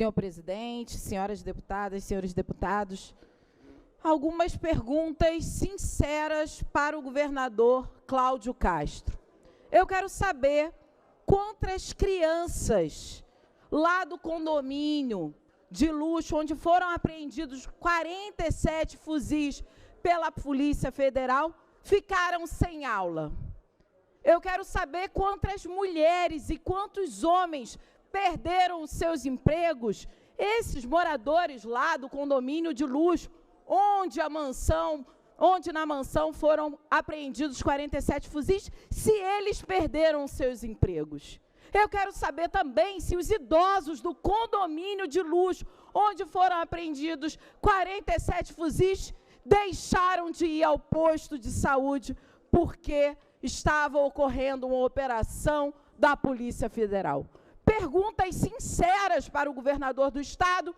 Senhor presidente, senhoras deputadas, senhores deputados, algumas perguntas sinceras para o governador Cláudio Castro. Eu quero saber quantas crianças lá do condomínio de luxo, onde foram apreendidos 47 fuzis pela Polícia Federal, ficaram sem aula. Eu quero saber quantas mulheres e quantos homens perderam os seus empregos, esses moradores lá do condomínio de luxo, onde na mansão foram apreendidos 47 fuzis, se eles perderam os seus empregos. Eu quero saber também se os idosos do condomínio de luxo, onde foram apreendidos 47 fuzis, deixaram de ir ao posto de saúde porque estava ocorrendo uma operação da Polícia Federal. Perguntas sinceras para o governador do Estado,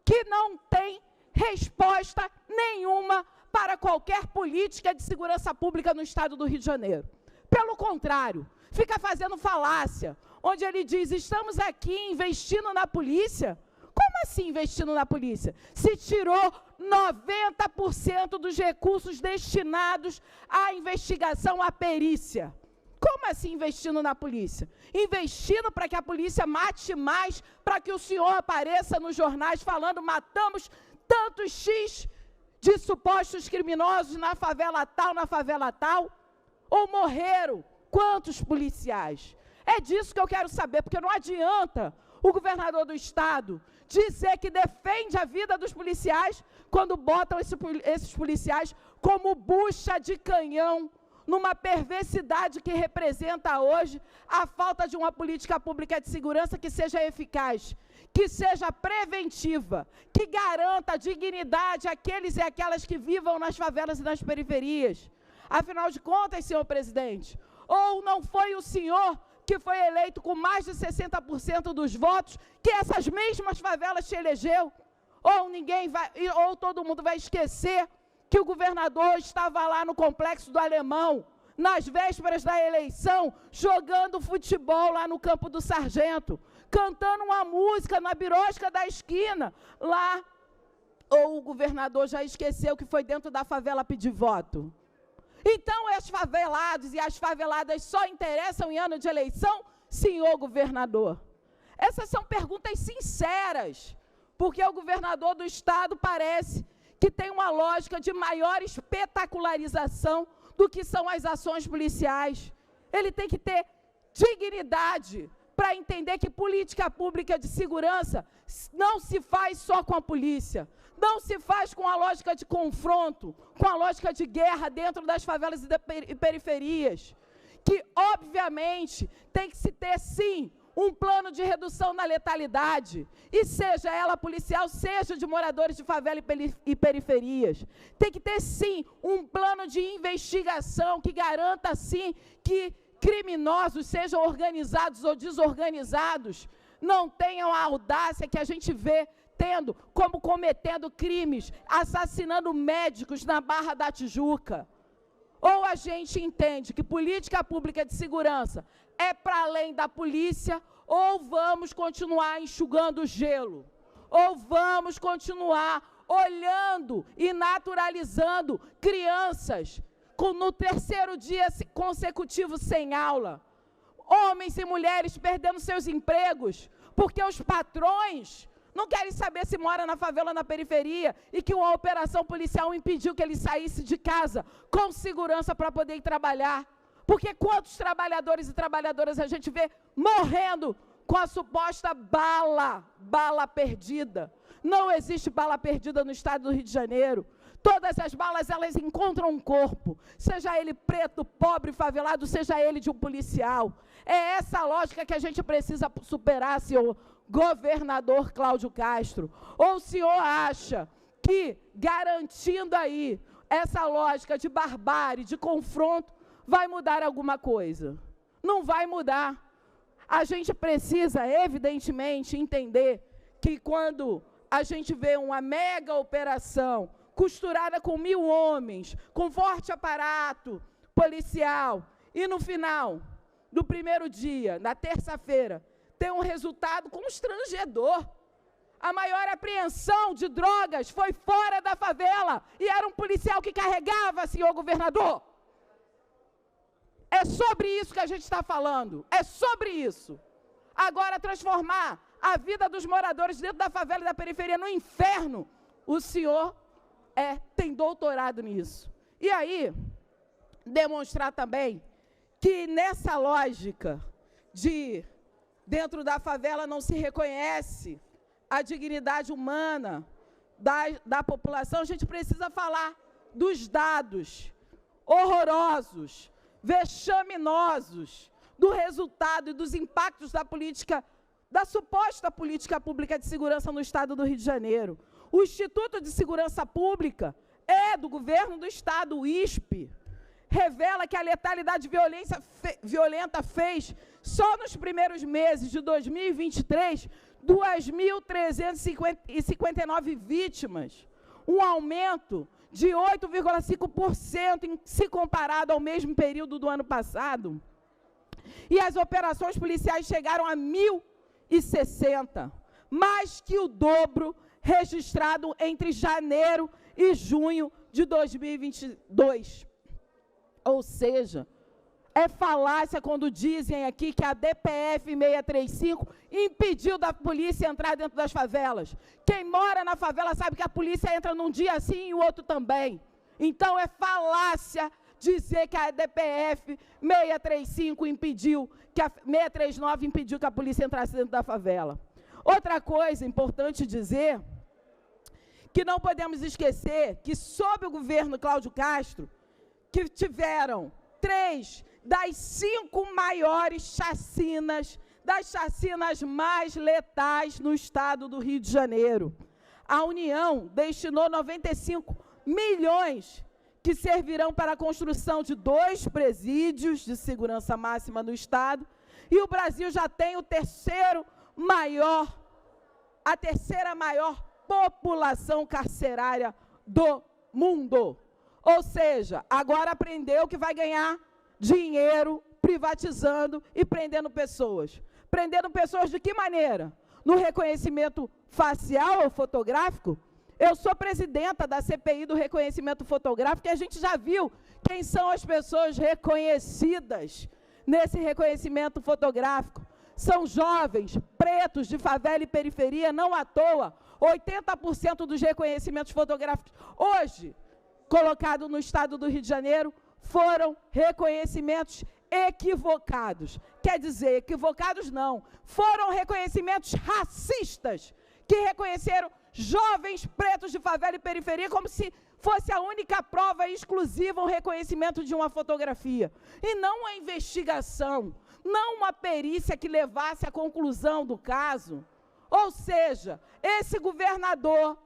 que não tem resposta nenhuma para qualquer política de segurança pública no Estado do Rio de Janeiro. Pelo contrário, fica fazendo falácia, onde ele diz, estamos aqui investindo na polícia. Como assim investindo na polícia? Se tirou 90% dos recursos destinados à investigação, à perícia. Como assim investindo na polícia? Investindo para que a polícia mate mais, para que o senhor apareça nos jornais falando, matamos tantos X de supostos criminosos na favela tal, ou morreram quantos policiais? É disso que eu quero saber, porque não adianta o governador do Estado dizer que defende a vida dos policiais quando botam esses policiais como bucha de canhão, numa perversidade que representa hoje a falta de uma política pública de segurança que seja eficaz, que seja preventiva, que garanta a dignidade àqueles e aquelas que vivam nas favelas e nas periferias. Afinal de contas, senhor presidente, ou não foi o senhor que foi eleito com mais de 60% dos votos que essas mesmas favelas te elegeu? Ou todo mundo vai esquecer que o governador estava lá no Complexo do Alemão, nas vésperas da eleição, jogando futebol lá no Campo do Sargento, cantando uma música na birosca da esquina, lá, ou o governador já esqueceu que foi dentro da favela pedir voto? Então, os favelados e as faveladas só interessam em ano de eleição, senhor governador? Essas são perguntas sinceras, porque o governador do Estado parece que tem uma lógica de maior espetacularização do que são as ações policiais. Ele tem que ter dignidade para entender que política pública de segurança não se faz só com a polícia, não se faz com a lógica de confronto, com a lógica de guerra dentro das favelas e periferias, que, obviamente, tem que se ter, sim, um plano de redução na letalidade, e seja ela policial, seja de moradores de favela e periferias. Tem que ter, sim, um plano de investigação que garanta, sim, que criminosos, sejam organizados ou desorganizados, não tenham a audácia que a gente vê tendo, como cometendo crimes, assassinando médicos na Barra da Tijuca. Ou a gente entende que política pública de segurança é para além da polícia, ou vamos continuar enxugando gelo, ou vamos continuar olhando e naturalizando crianças no terceiro dia consecutivo sem aula, homens e mulheres perdendo seus empregos, porque os patrões não querem saber se mora na favela ou na periferia e que uma operação policial impediu que ele saísse de casa com segurança para poder ir trabalhar. Porque quantos trabalhadores e trabalhadoras a gente vê morrendo com a suposta bala perdida? Não existe bala perdida no estado do Rio de Janeiro. Todas as balas, elas encontram um corpo, seja ele preto, pobre, favelado, seja ele de um policial. É essa lógica que a gente precisa superar, senhor governador Cláudio Castro. Ou o senhor acha que, garantindo aí essa lógica de barbárie, de confronto, vai mudar alguma coisa? Não vai mudar. A gente precisa, evidentemente, entender que quando a gente vê uma mega operação costurada com 1000 homens, com forte aparato policial, e no final do primeiro dia, na terça-feira, tem um resultado constrangedor. A maior apreensão de drogas foi fora da favela e era um policial que carregava, senhor governador. É sobre isso que a gente está falando, é sobre isso. Agora, transformar a vida dos moradores dentro da favela e da periferia no inferno, o senhor tem doutorado nisso. E aí, demonstrar também que nessa lógica de dentro da favela não se reconhece a dignidade humana da população, a gente precisa falar dos dados horrorosos, vexaminosos, do resultado e dos impactos da política, da suposta política pública de segurança no estado do Rio de Janeiro. O Instituto de Segurança Pública é do governo do estado, o ISP, revela que a letalidade violenta fez, só nos primeiros meses de 2023, 2.359 vítimas, um aumento de 8,5% se comparado ao mesmo período do ano passado. E as operações policiais chegaram a 1.060, mais que o dobro registrado entre janeiro e junho de 2022. Ou seja, é falácia quando dizem aqui que a DPF 635 impediu da polícia entrar dentro das favelas. Quem mora na favela sabe que a polícia entra num dia assim e o outro também. Então é falácia dizer que a DPF 635 impediu, que a 639 impediu que a polícia entrasse dentro da favela. Outra coisa importante dizer, que não podemos esquecer que sob o governo Cláudio Castro, que tiveram 3 das 5 maiores chacinas, das chacinas mais letais no estado do Rio de Janeiro. A União destinou 95 milhões que servirão para a construção de 2 presídios de segurança máxima no estado, e o Brasil já tem a terceira maior população carcerária do mundo. Ou seja, agora aprendeu que vai ganhar dinheiro privatizando e prendendo pessoas. Prendendo pessoas de que maneira? No reconhecimento facial ou fotográfico? Eu sou presidenta da CPI do reconhecimento fotográfico e a gente já viu quem são as pessoas reconhecidas nesse reconhecimento fotográfico. São jovens, pretos, de favela e periferia, não à toa. 80% dos reconhecimentos fotográficos hoje colocados no estado do Rio de Janeiro foram reconhecimentos equivocados. Quer dizer, equivocados não, foram reconhecimentos racistas, que reconheceram jovens pretos de favela e periferia como se fosse a única prova exclusiva o reconhecimento de uma fotografia. E não a investigação, não uma perícia que levasse à conclusão do caso. Ou seja, esse governador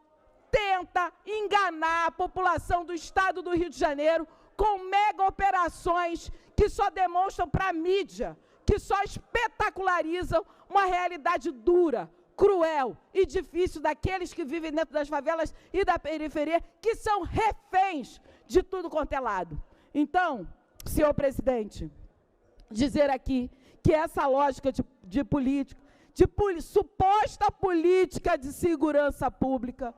tenta enganar a população do estado do Rio de Janeiro com mega operações que só demonstram para a mídia, que só espetacularizam uma realidade dura, cruel e difícil daqueles que vivem dentro das favelas e da periferia, que são reféns de tudo quanto é lado. Então, senhor presidente, dizer aqui que essa lógica suposta política de segurança pública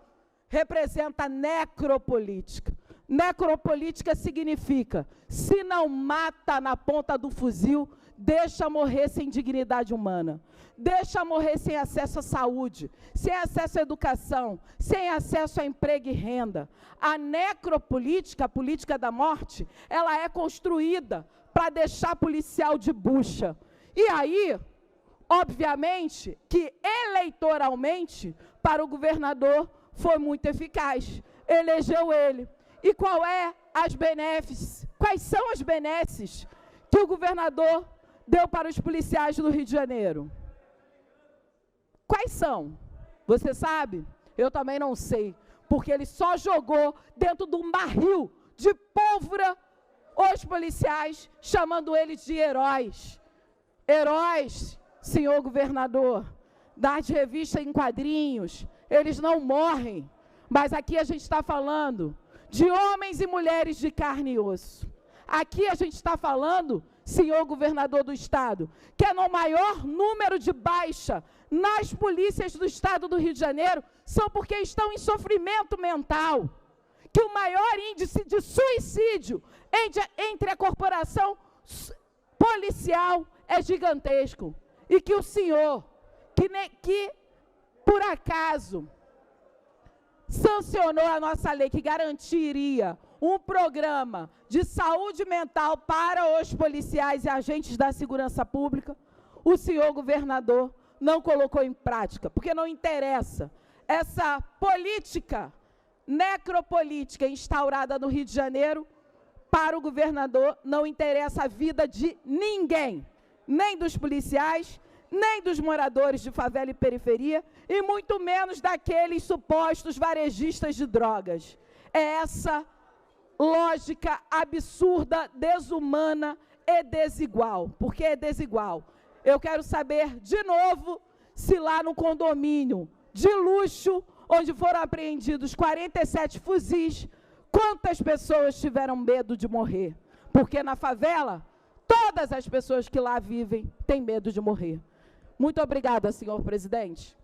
representa necropolítica. Necropolítica significa, se não mata na ponta do fuzil, deixa morrer sem dignidade humana, deixa morrer sem acesso à saúde, sem acesso à educação, sem acesso a emprego e renda. A necropolítica, a política da morte, ela é construída para deixar policial de bucha. E aí, obviamente, que eleitoralmente, para o governador, foi muito eficaz. Elegeu ele. E quais são as benesses que o governador deu para os policiais do Rio de Janeiro? Quais são? Você sabe? Eu também não sei, porque ele só jogou dentro de um barril de pólvora os policiais, chamando eles de heróis. Heróis, senhor governador, das revistas em quadrinhos, eles não morrem, mas aqui a gente está falando de homens e mulheres de carne e osso. Aqui a gente está falando, senhor governador do estado, que é no maior número de baixa nas polícias do estado do Rio de Janeiro são porque estão em sofrimento mental, que o maior índice de suicídio entre a corporação policial é gigantesco, e que o senhor, que por acaso sancionou a nossa lei que garantiria um programa de saúde mental para os policiais e agentes da segurança pública, o senhor governador não colocou em prática, porque não interessa. Essa política necropolítica instaurada no Rio de Janeiro, para o governador, não interessa a vida de ninguém, nem dos policiais, nem dos moradores de favela e periferia, e muito menos daqueles supostos varejistas de drogas. É essa lógica absurda, desumana e desigual. Por que é desigual? Eu quero saber, de novo, se lá no condomínio de luxo, onde foram apreendidos 47 fuzis, quantas pessoas tiveram medo de morrer? Porque na favela, todas as pessoas que lá vivem têm medo de morrer. Muito obrigada, senhor presidente.